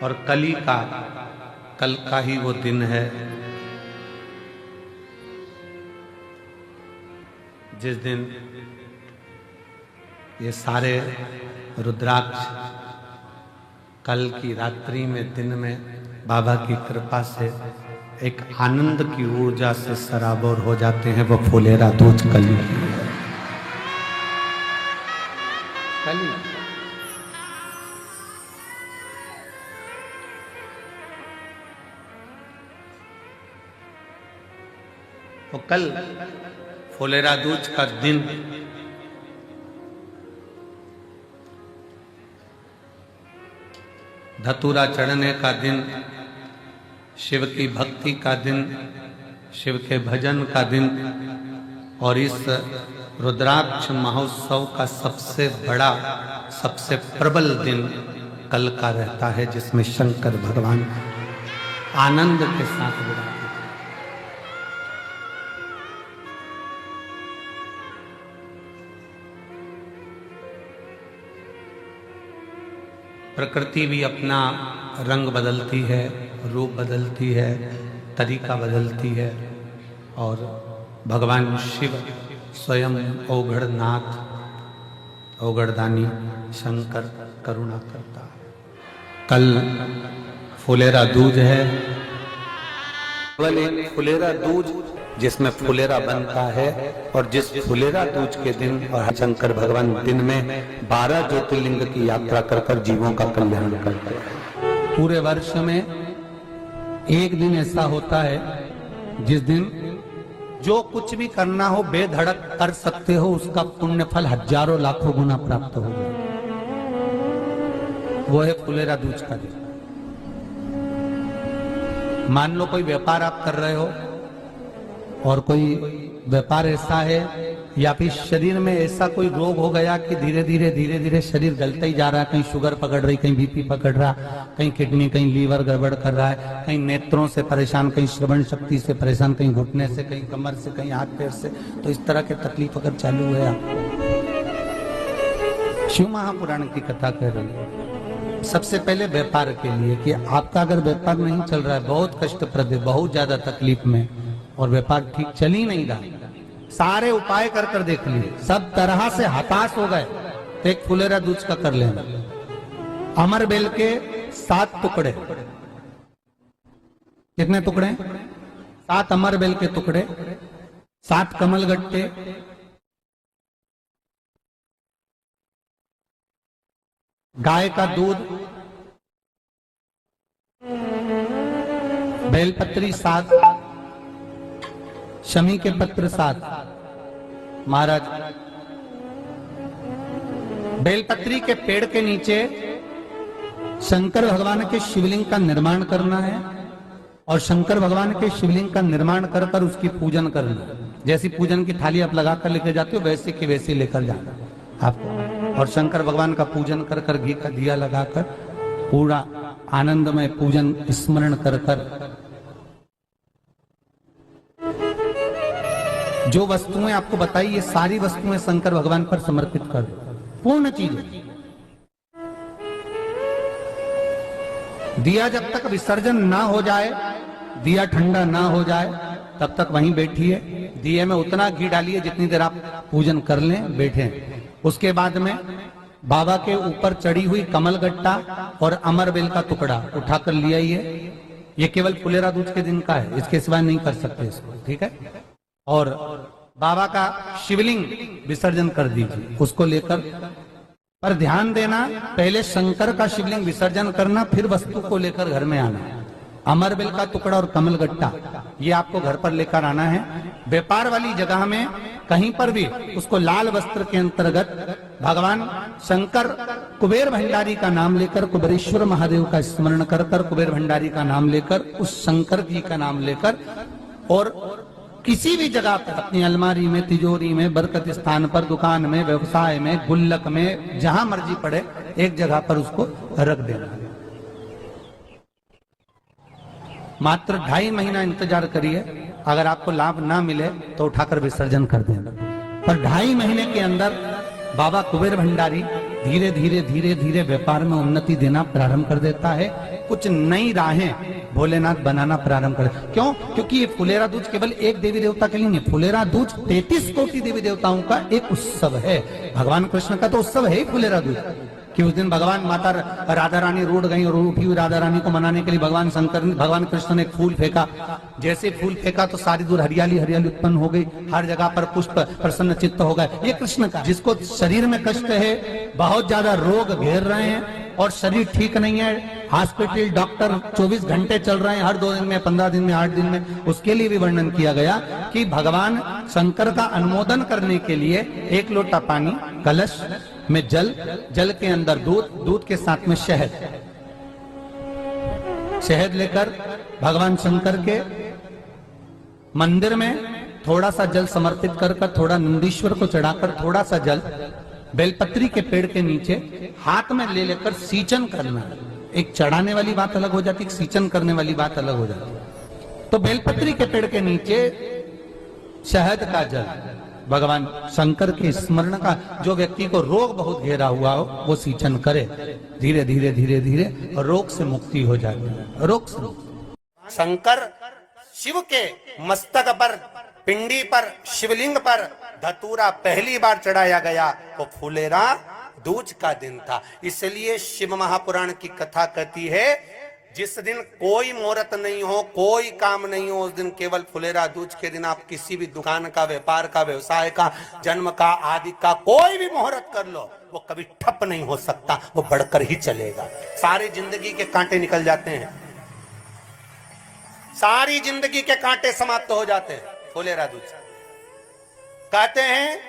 और कल का ही वो दिन है जिस दिन ये सारे रुद्राक्ष कल की रात्रि में दिन में बाबा की कृपा से एक आनंद की ऊर्जा से सराबोर हो जाते हैं। वो फुलेरा दूज कली तो कल फुलेरा दूज का दिन धतूरा चढ़ने का दिन, शिव की भक्ति का दिन, शिव के भजन का दिन और इस रुद्राक्ष महोत्सव का सबसे बड़ा सबसे प्रबल दिन कल का रहता है, जिसमें शंकर भगवान आनंद के साथ विराजमान। प्रकृति भी अपना रंग बदलती है, रूप बदलती है, तरीका बदलती है और भगवान शिव स्वयं औघड़नाथ, औघड़दानी शंकर करुणा करता है। कल फुलेरा दूज है, केवल एक फुलेरा दूज जिसमें फुलेरा बनता है और जिस फुलेरा दूज के दिन और शंकर भगवान दिन में 12 ज्योतिर्लिंग की यात्रा कर जीवों का कल्याण करते हैं। पूरे वर्ष में एक दिन ऐसा होता है जिस दिन जो कुछ भी करना हो बेधड़क कर सकते हो, उसका पुण्य फल हजारों लाखों गुना प्राप्त होगा। वो है फुलेरा दूज का दिन। मान लो कोई व्यापार आप कर रहे हो और कोई व्यापार ऐसा है या फिर शरीर में ऐसा कोई रोग हो गया कि धीरे धीरे शरीर गलता ही जा रहा है। कहीं शुगर पकड़ रही, कहीं बीपी पकड़ रहा, कहीं किडनी, कहीं लीवर गड़बड़ कर रहा है, कहीं नेत्रों से परेशान, कहीं श्रवण शक्ति से परेशान, कहीं घुटने से, कहीं कमर से, कहीं हाथ पैर से। तो इस तरह की तकलीफ अगर चालू है, आप शिव महापुराण की कथा कह रही है। सबसे पहले व्यापार के लिए कि आपका अगर व्यापार नहीं चल रहा है, बहुत कष्टप्रद है, बहुत ज्यादा तकलीफ में और व्यापार ठीक चल ही नहीं रहा, सारे उपाय कर देख लिए, सब तरह से हताश हो गए, तो एक फुलेरा दूज का कर लेना। अमर बेल के 7 टुकड़े, कितने टुकड़े? 7 अमर बेल के टुकड़े, 7 कमल गट्टे, गाय का दूध, बेलपत्री 7, शमी के पत्र 7। महाराज बेलपत्री के पेड़ के नीचे शंकर भगवान के शिवलिंग का निर्माण करना है और शंकर भगवान के शिवलिंग का निर्माण कर उसकी पूजन करना। जैसी पूजन की थाली आप लगा कर लेकर जाते हो, वैसे की वैसे लेकर जाना आपको। और शंकर भगवान का पूजन कर घी का दिया लगाकर पूरा आनंदमय पूजन स्मरण कर जो वस्तुएं आपको बताई, ये सारी वस्तुएं शंकर भगवान पर समर्पित कर दो, पूर्ण चीजें। दिया जब तक विसर्जन ना हो जाए, दिया ठंडा ना हो जाए, तब तक वहीं बैठिए। दिए में उतना घी डालिए जितनी देर आप पूजन कर लें, बैठे। उसके बाद में बाबा के ऊपर चढ़ी हुई कमल गट्टा और अमर बेल का टुकड़ा उठाकर ले आइए। ये केवल फुलेरा दूज के दिन का है, इसके सिवा नहीं कर सकते इसको, ठीक है। और बाबा का शिवलिंग विसर्जन कर दीजिए, उसको लेकर। पर ध्यान देना, पहले शंकर का शिवलिंग विसर्जन करना, फिर वस्तु को लेकर घर में आना। अमर बेल का टुकड़ा और कमल गट्टा ये आपको घर पर लेकर आना है। व्यापार वाली जगह में कहीं पर भी उसको लाल वस्त्र के अंतर्गत भगवान शंकर कुबेर भंडारी का नाम लेकर, कुबेरेश्वर महादेव का स्मरण कर कुबेर भंडारी का नाम लेकर, उस शंकर जी का नाम लेकर, और किसी भी जगह पर अपनी अलमारी में, तिजोरी में, बरकत स्थान पर, दुकान में, व्यवसाय में, गुल्लक में, जहां मर्जी पड़े, एक जगह पर उसको रख देना। मात्र 2.5 महीना इंतजार करिए, अगर आपको लाभ ना मिले तो उठाकर विसर्जन कर देना। पर 2.5 महीने के अंदर बाबा कुबेर भंडारी धीरे धीरे धीरे धीरे व्यापार में उन्नति देना प्रारंभ कर देता है। कुछ नई राहें भोलेनाथ बनाना प्रारंभ कर। क्यों? क्योंकि ये फुलेरा दूज केवल एक देवी देवता के लिए नहीं, फुलेरा दूज 33 कोटि देवी देवताओं का एक उत्सव है। भगवान कृष्ण का तो उत्सव है ही फुलेरा दूज, कि उस दिन भगवान माता राधा रानी रूठ गई और उठी हुई राधा रानी को मनाने के लिए भगवान कृष्ण ने एक फूल फेंका। जैसे फूल फेंका तो सारी दूर हरियाली हरियाली उत्पन्न हो गई, हर जगह पर पुष्प प्रसन्न चित्त हो गए। ये कृष्ण का, जिसको शरीर में कष्ट है, बहुत ज्यादा रोग घेर रहे हैं और शरीर ठीक नहीं है, हॉस्पिटल डॉक्टर 24 घंटे चल रहे हैं, हर 2 दिन में, 15 दिन में, 8 दिन में, उसके लिए भी वर्णन किया गया कि भगवान शंकर का अनुमोदन करने के लिए 1 लोटा पानी, कलश में जल, जल के अंदर दूध, दूध के साथ में शहद, शहद लेकर भगवान शंकर के मंदिर में थोड़ा सा जल समर्पित कर थोड़ा नंदीश्वर को चढ़ाकर थोड़ा सा जल बेलपत्री के पेड़ के नीचे हाथ में ले लेकर सींचन करना। एक चढ़ाने वाली बात अलग हो जाती है, सींचन करने वाली बात अलग हो जाती है। तो बेलपत्री के पेड़ के नीचे शहद का जल, भगवान शंकर के स्मरण का, जो व्यक्ति को रोग बहुत घेरा हुआ हो वो सींचन करे, धीरे धीरे धीरे धीरे रोग से मुक्ति हो जाती है। रोग से शंकर शिव के मस्तक पर, पिंडी पर, शिवलिंग पर धतूरा पहली बार चढ़ाया गया वो फुलेरा दूज का दिन था। इसलिए शिव महापुराण की कथा कहती है जिस दिन कोई मुहूर्त नहीं हो, कोई काम नहीं हो, उस दिन केवल फुलेरा दूज के दिन आप किसी भी दुकान का, व्यापार का, व्यवसाय का, जन्म का, आदि का कोई भी मुहूर्त कर लो, वो कभी ठप नहीं हो सकता, वो बढ़कर ही चलेगा। सारी जिंदगी के कांटे निकल जाते हैं, सारी जिंदगी के कांटे समाप्त हो जाते हैं फुलेरा दूज। कहते हैं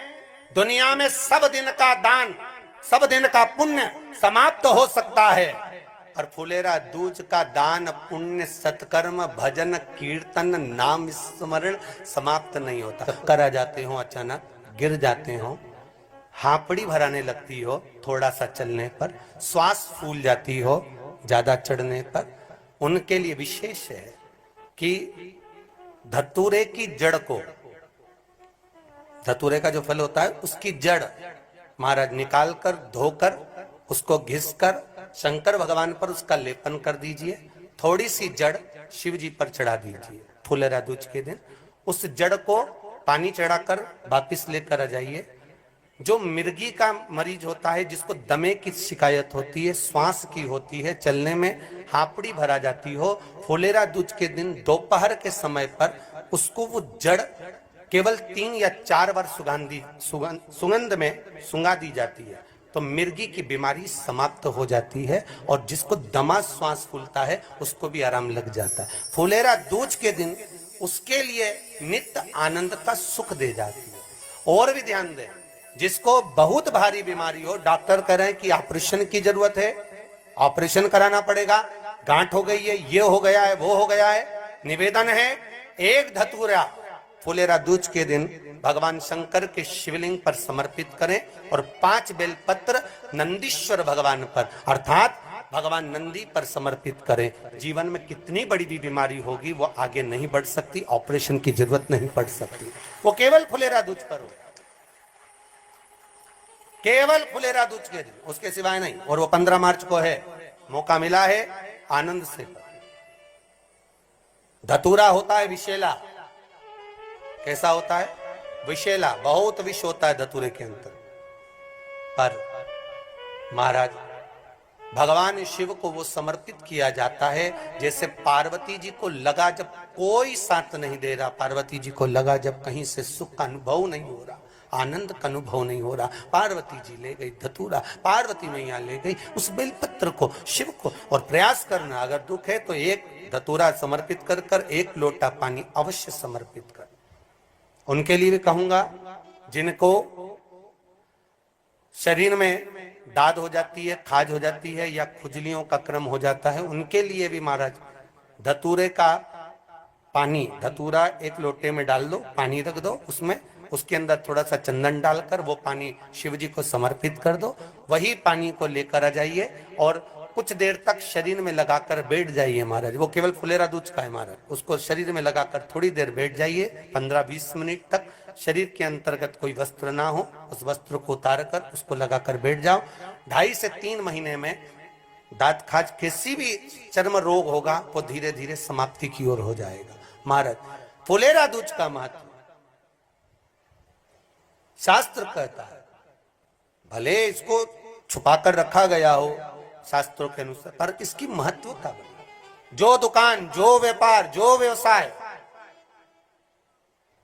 दुनिया में सब दिन का दान, सब दिन का पुण्य समाप्त हो सकता है, और फुलेरा दूज का दान, पुण्य, सत्कर्म, भजन, कीर्तन, नाम स्मरण समाप्त नहीं होता। चक्कर आ जाते हो, अचानक गिर जाते हो, हापड़ी भराने लगती हो थोड़ा सा चलने पर, श्वास फूल जाती हो ज्यादा चढ़ने पर, उनके लिए विशेष है कि धतूरे की जड़ को, धतूरे का जो फल होता है उसकी जड़ महाराज निकाल कर, धोकर, उसको घिसकर शंकर भगवान पर उसका लेपन कर दीजिए। थोड़ी सी जड़ शिव जी पर चढ़ा दीजिए फुलेरा दूज के दिन। उस जड़ को पानी चढ़ाकर वापिस लेकर आ जाइए। जो मिर्गी का मरीज होता है, जिसको दमे की शिकायत होती है, श्वास की होती है, चलने में हापड़ी भरा जाती हो, फुलेरा दूज के दिन दोपहर के समय पर उसको वो जड़ केवल 3 या 4 बार सुगंध में सुंगा दी जाती है, तो मिर्गी की बीमारी समाप्त हो जाती है, और जिसको दमा श्वास फूलता है उसको भी आराम लग जाता है। फुलेरा दूज के दिन उसके लिए नित्य आनंद का सुख दे जाती है। और भी ध्यान दें, जिसको बहुत भारी बीमारी हो, डॉक्टर कह रहे हैं कि ऑपरेशन की जरूरत है, ऑपरेशन कराना पड़ेगा, गांठ हो गई है, ये हो गया है, वो हो गया है, निवेदन है 1 धतूरा फुलेरा दूज के दिन भगवान शंकर के शिवलिंग पर समर्पित करें, और 5 बेलपत्र नंदीश्वर भगवान पर अर्थात भगवान नंदी पर समर्पित करें। जीवन में कितनी बड़ी भी बीमारी होगी वो आगे नहीं बढ़ सकती, ऑपरेशन की जरूरत नहीं पड़ सकती, वो केवल फुलेरा दूज पर हो, केवल फुलेरा दूज के दिन, उसके सिवाय नहीं। और वो 15 मार्च को है, मौका मिला है, आनंद से। धतूरा होता है विशेला, कैसा होता है? विशेला, बहुत विष होता है धतूरे के अंदर। पर महाराज भगवान शिव को वो समर्पित किया जाता है जैसे पार्वती जी को लगा, जब कोई साथ नहीं दे रहा, पार्वती जी को लगा जब कहीं से सुख का अनुभव नहीं हो रहा, आनंद का अनुभव नहीं हो रहा, पार्वती जी ले गई धतूरा, पार्वती मैया ले गई उस बेलपत्र को, शिव को। और प्रयास करना, अगर दुख है तो 1 धतूरा समर्पित कर 1 लोटा पानी अवश्य समर्पित कर। उनके लिए भी कहूंगा जिनको शरीर में दाद हो जाती है, खाज हो जाती है, या खुजलियों का क्रम हो जाता है, उनके लिए भी महाराज धतूरे का पानी, धतूरा 1 लोटे में डाल दो, पानी रख दो, उसमें उसके अंदर थोड़ा सा चंदन डालकर वो पानी शिव जी को समर्पित कर दो। वही पानी को लेकर आ जाइए और कुछ देर तक शरीर में लगाकर बैठ जाइए महाराज। वो केवल फुलेरा दूध का है महाराज, उसको शरीर में लगाकर थोड़ी देर बैठ जाइए, 15-20 मिनट तक। शरीर के अंतर्गत कोई वस्त्र ना हो, उस वस्त्र को उतार कर उसको लगाकर बैठ जाओ। 2.5 से 3 महीने में दांत खाज किसी भी चर्म रोग होगा वो धीरे धीरे समाप्ति की ओर हो जाएगा। महाराज फुलेरा दूध का महत्व शास्त्र कहता है, भले इसको छुपा कर रखा गया हो शास्त्रों के अनुसार, पर इसकी महत्व का जो दुकान, जो व्यापार, जो व्यवसाय,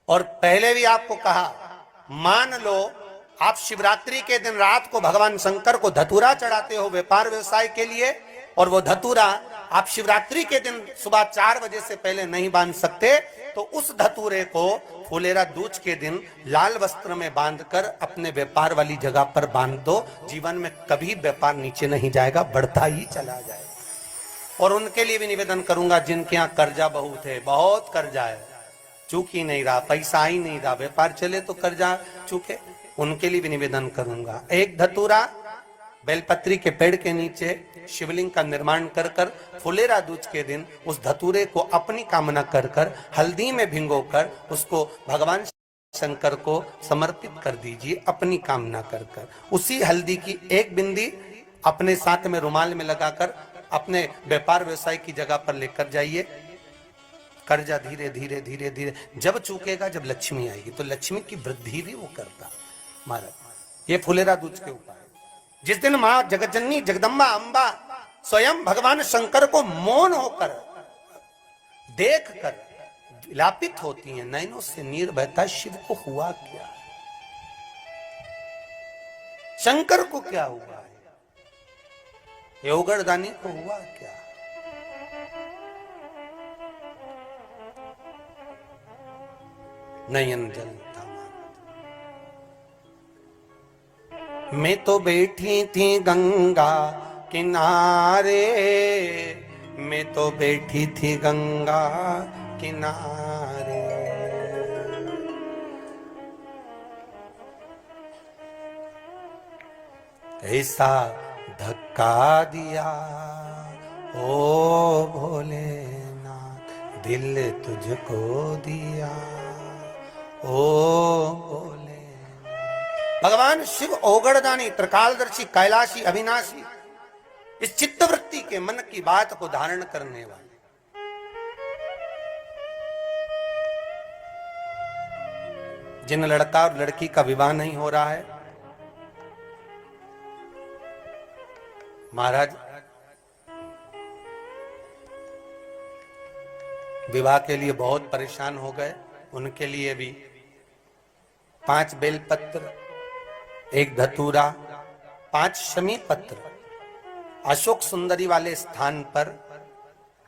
और पहले भी आपको कहा, मान लो आप शिवरात्रि के दिन रात को भगवान शंकर को धतूरा चढ़ाते हो व्यापार व्यवसाय के लिए, और वो धतूरा आप शिवरात्रि के दिन सुबह 4 बजे से पहले नहीं बांध सकते, तो उस धतूरे को फुलेरा दूज के दिन लाल वस्त्र में बांधकर अपने व्यापार वाली जगह पर बांध दो। जीवन में कभी व्यापार नीचे नहीं जाएगा, बढ़ता ही चला जाएगा। और उनके लिए भी निवेदन करूंगा जिनके यहाँ कर्जा बहुत है, बहुत कर्जा है, चूक ही नहीं रहा, पैसा ही नहीं रहा, व्यापार चले तो कर्जा चूके, उनके लिए भी निवेदन करूंगा। एक धतूरा बेलपत्री के पेड़ के नीचे शिवलिंग का निर्माण कर कर फुलेरा दूज के दिन उस धतूरे को अपनी कामना कर कर हल्दी में भिंगोकर उसको भगवान शंकर को समर्पित कर दीजिए अपनी कामना कर कर। उसी हल्दी की एक बिंदी अपने साथ में रुमाल में लगाकर अपने व्यापार व्यवसाय की जगह पर लेकर जाइए। कर्जा धीरे धीरे धीरे धीरे जब चूकेगा, जब लक्ष्मी आएगी, तो लक्ष्मी की वृद्धि भी वो करता। महाराज ये फुलेरा दूज के उपाय। जिस दिन मां जगतजननी जगदम्बा अंबा स्वयं भगवान शंकर को मौन होकर देख कर विलापित होती हैं, नैनों से नीर बहता, शिव को हुआ क्या, शंकर को क्या हुआ है, योगड़दानी को हुआ क्या। नयन जलता। मैं तो बैठी थी गंगा किनारे, मैं तो बैठी थी गंगा किनारे, ऐसा धक्का दिया ओ भोलेनाथ, दिल तुझको दिया ओ भोले। भगवान शिव ओगड़दानी, त्रिकालदर्शी, कैलाशी, अविनाशी, इस चित्तवृत्ति के मन की बात को धारण करने वाले। जिन लड़का और लड़की का विवाह नहीं हो रहा है, महाराज विवाह के लिए बहुत परेशान हो गए, उनके लिए भी 5 बेलपत्र, 1 धतूरा, 5 शमी पत्र अशोक सुंदरी वाले स्थान पर,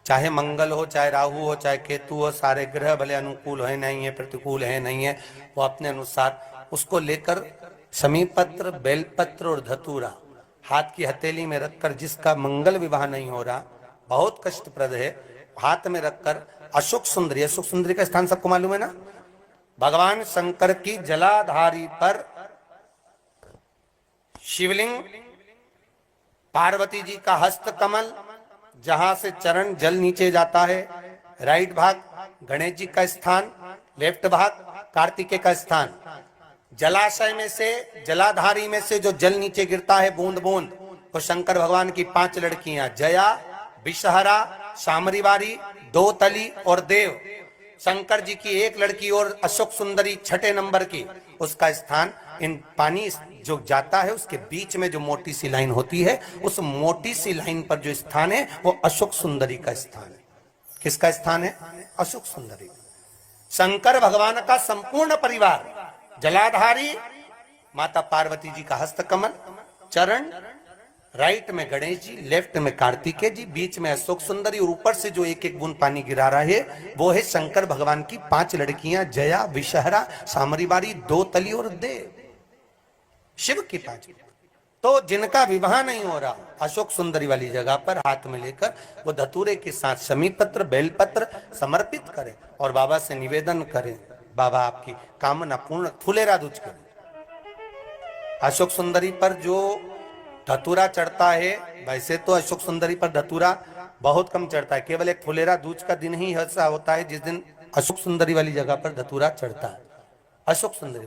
चाहे मंगल हो, चाहे राहु हो, चाहे केतु हो, सारे ग्रह भले अनुकूल है नहीं है, प्रतिकूल है नहीं है, वो अपने अनुसार उसको लेकर शमी पत्र, बेलपत्र और धतूरा हाथ की हथेली में रखकर, जिसका मंगल विवाह नहीं हो रहा, बहुत कष्टप्रद है, हाथ में रखकर अशोक सुंदरी, अशोक सुंदरी का स्थान सबको मालूम है ना, भगवान शंकर की जलाधारी पर शिवलिंग, पार्वती जी का हस्त कमल, जहां से चरण जल नीचे जाता है, राइट भाग गणेश जी का स्थान, लेफ्ट भाग कार्तिकेय का स्थान। जलाशय में से, जलाधारी में से जो जल नीचे गिरता है बूंद बूंद, तो शंकर भगवान की 5 लड़कियां, जया, विषहरा, सामरीवारी, दोतली और देव। शंकर जी की 1 लड़की और अशोक सुंदरी 6ठे नंबर की, उसका स्थान, इन पानी जो जाता है उसके बीच में जो मोटी सी लाइन होती है, उस मोटी सी लाइन पर जो स्थान है वो अशोक सुंदरी का स्थान है। किसका स्थान है? अशोक सुंदरी। शंकर भगवान का संपूर्ण परिवार, जलाधारी माता पार्वती जी का हस्तकमल, चरण, राइट में गणेश जी, लेफ्ट में कार्तिकेय जी, बीच में अशोक सुंदरी, और ऊपर से जो 1-1 बूंद पानी गिरा रहा है वो है शंकर भगवान की 5 लड़कियां, जया, विषहरा, सामरीवारी, दोतली और देव। शिव की 5। तो जिनका विवाह नहीं हो रहा, अशोक सुंदरी वाली जगह पर हाथ में लेकर वो धतूरे के साथ शमी पत्र, बेलपत्र समर्पित करें और बाबा से निवेदन करें, बाबा आपकी कामना पूर्ण, फुलेरा दूज करें। अशोक सुंदरी पर जो धतूरा चढ़ता है। वैसे तो अशोक सुंदरी पर धतूरा बहुत कम चढ़ता है, केवल एक फुलेरा दूज का दिन ही ऐसा होता है जिस दिन अशोक सुंदरी वाली जगह पर धतूरा चढ़ता है। अशोक सुंदरी